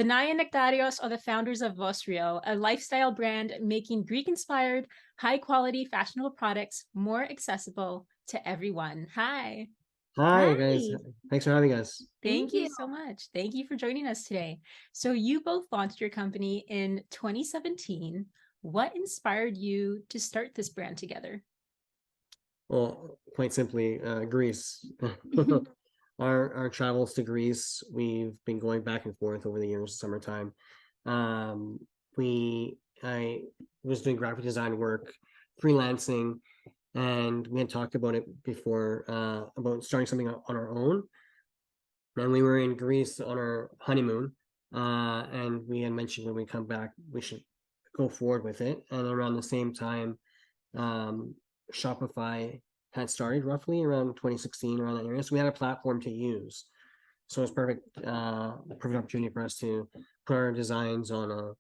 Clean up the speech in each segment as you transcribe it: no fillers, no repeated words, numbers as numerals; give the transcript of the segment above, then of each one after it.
Danae and Nektarios are the founders of Vosrio, a lifestyle brand making Greek-inspired, high-quality, fashionable products more accessible to everyone. Hi. Hi, guys. Hi. Thanks for having us. Thank Thank you you. so much. Thank you for joining us today. So you both launched your company in 2017. What inspired you to start this brand together? Well, quite simply, Greece. Our travels to Greece, we've been going back and forth over the years, summertime. Um, I was doing graphic design work, freelancing, and we had talked about it before, about starting something on our own. And we were in Greece on our honeymoon, and we had mentioned when we come back, we should go forward with it. And around the same time, Shopify had started roughly around 2016, around that area. So we had a platform to use. So it's perfect opportunity for us to put our designs on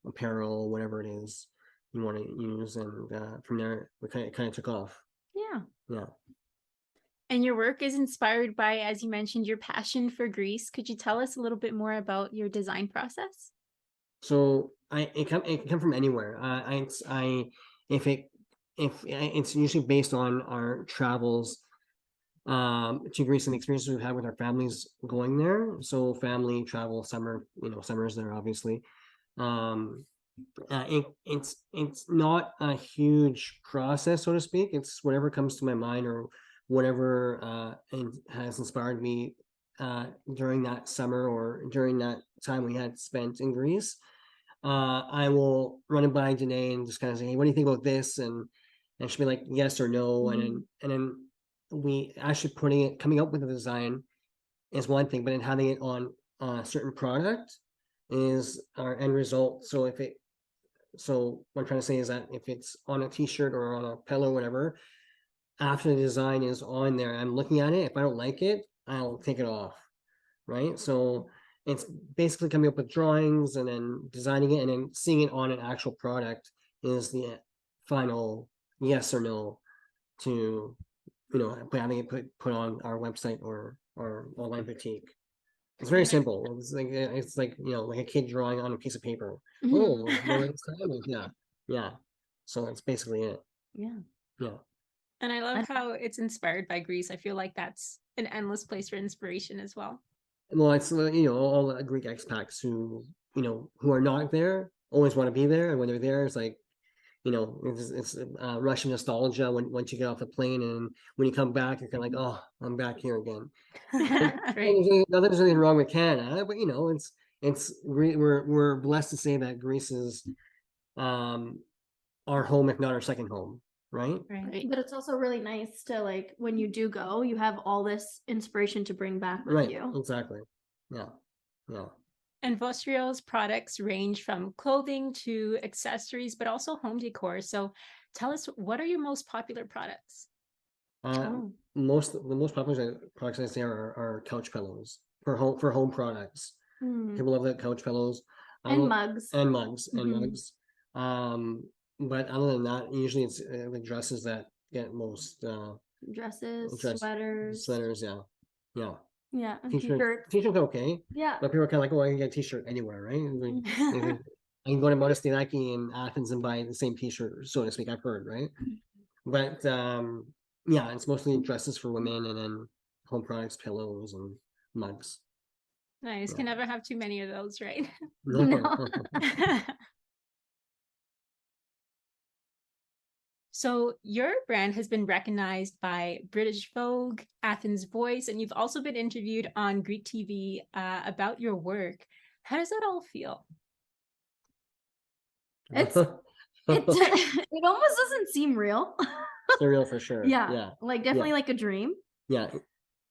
apparel, whatever it is you want to use, and from there we kind of took off. Yeah. And your work is inspired by, as you mentioned, your passion for Greece. Could you tell us a little bit more about your design process? So it can come from anywhere. If it's usually based on our travels to Greece and the experiences we've had with our families going there. So family travel, summers there obviously. It's not a huge process, so to speak. It's whatever comes to my mind or whatever has inspired me during that summer or during that time we had spent in Greece. I will run it by Danae and just kind of say, hey, what do you think about this? And she'll be like, yes or no. And then we actually coming up with a design is one thing, but then having it on a certain product is our end result. So what I'm trying to say is that if it's on a t-shirt or on a pillow, whatever, after the design is on there, I'm looking at it. If I don't like it, I'll take it off. Right. So it's basically coming up with drawings and then designing it and then seeing it on an actual product is the final yes or no to having it put on our website or online boutique. It's very simple. It's like like a kid drawing on a piece of paper. Oh, yeah. So that's basically it. Yeah. And I love how it's inspired by Greece. I feel like that's an endless place for inspiration as well. Well, it's all the Greek expats who are not there always want to be there, and when they're there, it's like it's Russian nostalgia once you get off the plane, and when you come back, you're kind of like, oh, I'm back here again. Right. There's nothing wrong with Canada, but we're blessed to say that Greece is our home, if not our second home. Right. But it's also really nice to, like, when you do go, you have all this inspiration to bring back with you. Exactly. Yeah. And Vostrio's products range from clothing to accessories, but also home decor. So tell us, what are your most popular products? The most popular products I say are couch pillows for home products. People love the couch pillows and mugs. But other than that, usually it's the dresses that get most dresses, sweaters. Yeah. T-shirts. T-shirts okay. Yeah. But people are kind of like, oh, I can get a T-shirt anywhere, right? I can go to Modesty Nike in Athens and buy the same T-shirt, so to speak. I've heard, right? But yeah, it's mostly dresses for women and then home products, pillows and mugs. Nice. Yeah. Can never have too many of those, right? No. So your brand has been recognized by British Vogue, Athens Voice, and you've also been interviewed on Greek TV about your work. How does that all feel? It almost doesn't seem real. Surreal for sure. Yeah. Like definitely like a dream. Yeah.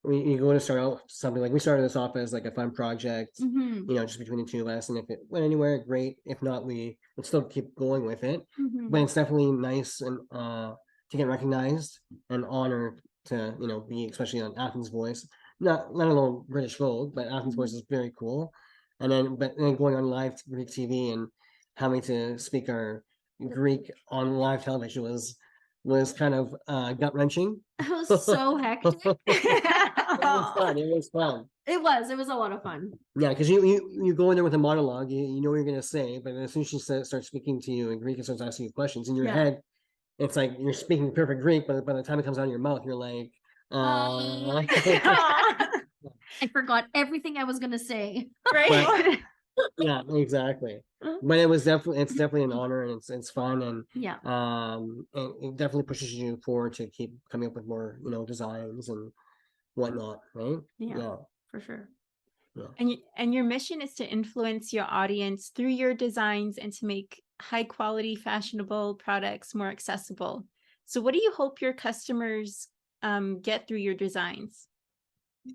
You go to start out something like we started this off as like a fun project, just between the two of us. And if it went anywhere, great. If not, we would still keep going with it. But it's definitely nice and to get recognized and honored to be especially on Athens Voice. Not alone British Vogue, but Athens Voice is very cool. And then going on live to Greek TV and having to speak our Greek on live television was kind of gut-wrenching. It was so hectic. was fun. It was fun. It was a lot of fun. Yeah, because you go in there with a monologue, you know what you're gonna say, but as soon as she starts speaking to you in Greek and starts asking you questions in your Yeah. head, it's like you're speaking perfect Greek, but by the time it comes out of your mouth, you're like, I forgot everything I was gonna say. Right. yeah, exactly. But it's definitely an honor, and it's fun, and Yeah. and it definitely pushes you forward to keep coming up with more, designs and whatnot, right? Yeah. For sure. And your mission is to influence your audience through your designs and to make high quality, fashionable products more accessible. So what do you hope your customers get through your designs?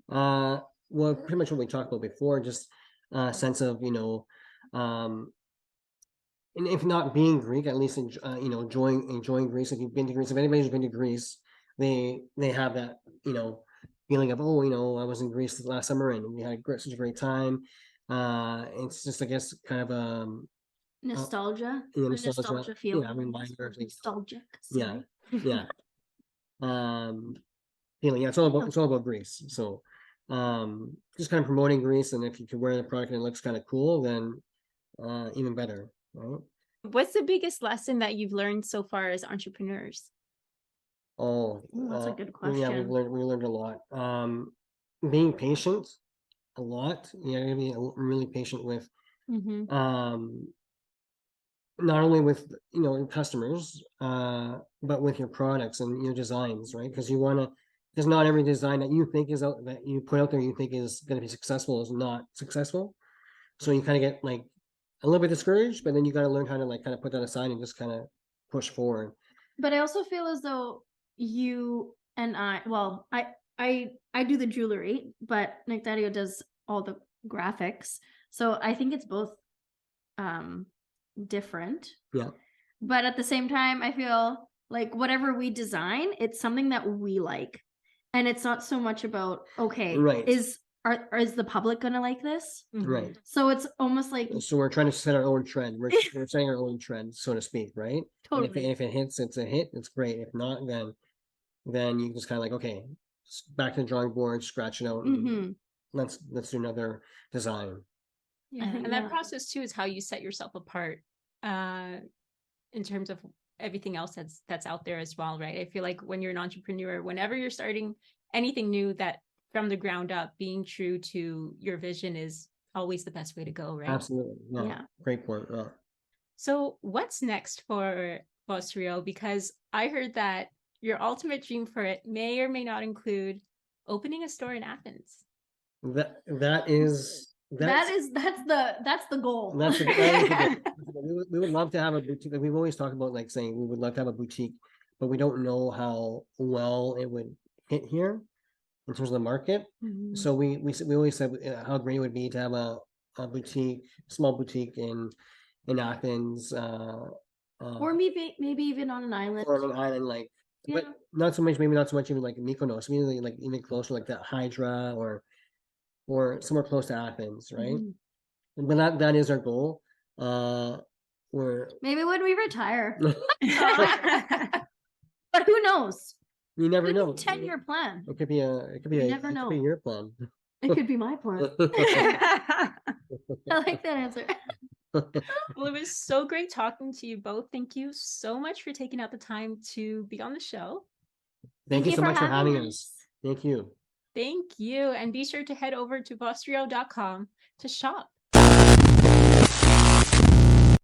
Well, pretty much what we talked about before, just a sense of, and if not being Greek, at least enjoying Greece. If you've been to Greece, if anybody's been to Greece, they have that, feeling of, I was in Greece last summer and we had such a great time. It's just, I guess, kind of Nostalgia. Nostalgia feeling. Yeah, reminder. Nostalgic. Yeah, yeah. Feeling. Yeah, it's all about Greece. So, just kind of promoting Greece, and if you can wear the product and it looks kind of cool, then even better. Right? What's the biggest lesson that you've learned so far as entrepreneurs? Oh, that's a good question. Yeah, we learned a lot. Being patient, a lot. Yeah, to be really patient with, not only with customers, but with your products and your designs, right? Because because not every design that you think that you put out there you think is going to be successful is not successful. So you kind of get like a little bit discouraged, but then you got to learn how to like kind of put that aside and just kind of push forward. But I also feel as though you and I do the jewelry, but Nektario does all the graphics. So I think it's both different. Yeah. But at the same time, I feel like whatever we design, it's something that we like. And it's not so much about, right. Is the public gonna like this? Right. So it's almost like, so we're trying to set our own trend. We're setting our own trend, so to speak, right? Totally. And if it hits, it's a hit. It's great. If not, then you just kind of like, okay, back to the drawing board, scratch it out, and let's do another design. Yeah, and that process too is how you set yourself apart in terms of everything else that's out there as well, right? I feel like when you're an entrepreneur, whenever you're starting anything new, that from the ground up, being true to your vision is always the best way to go, right? Absolutely. Yeah. Great point. Yeah. So what's next for Vosrio? Because I heard that your ultimate dream for it may or may not include opening a store in Athens. That's the goal. That's the goal. We would love to have a boutique. We've always talked about like saying we would love to have a boutique, but we don't know how well it would hit here in terms of the market. So we always said how great it would be to have a boutique, small boutique in Athens, or maybe even on an island. Or on an island, like, but not so much. Maybe not so much even like Mykonos. Maybe like even closer, like that Hydra or somewhere close to Athens, right? But that is our goal. Maybe when we retire. But who knows? You never know. 10-year plan. It could be never know. Could be your plan. It could be my plan. I like that answer. Well, it was so great talking to you both. Thank you so much for taking out the time to be on the show. Thank you so much for having us. Thank you. Thank you. And be sure to head over to vosrio.com to shop.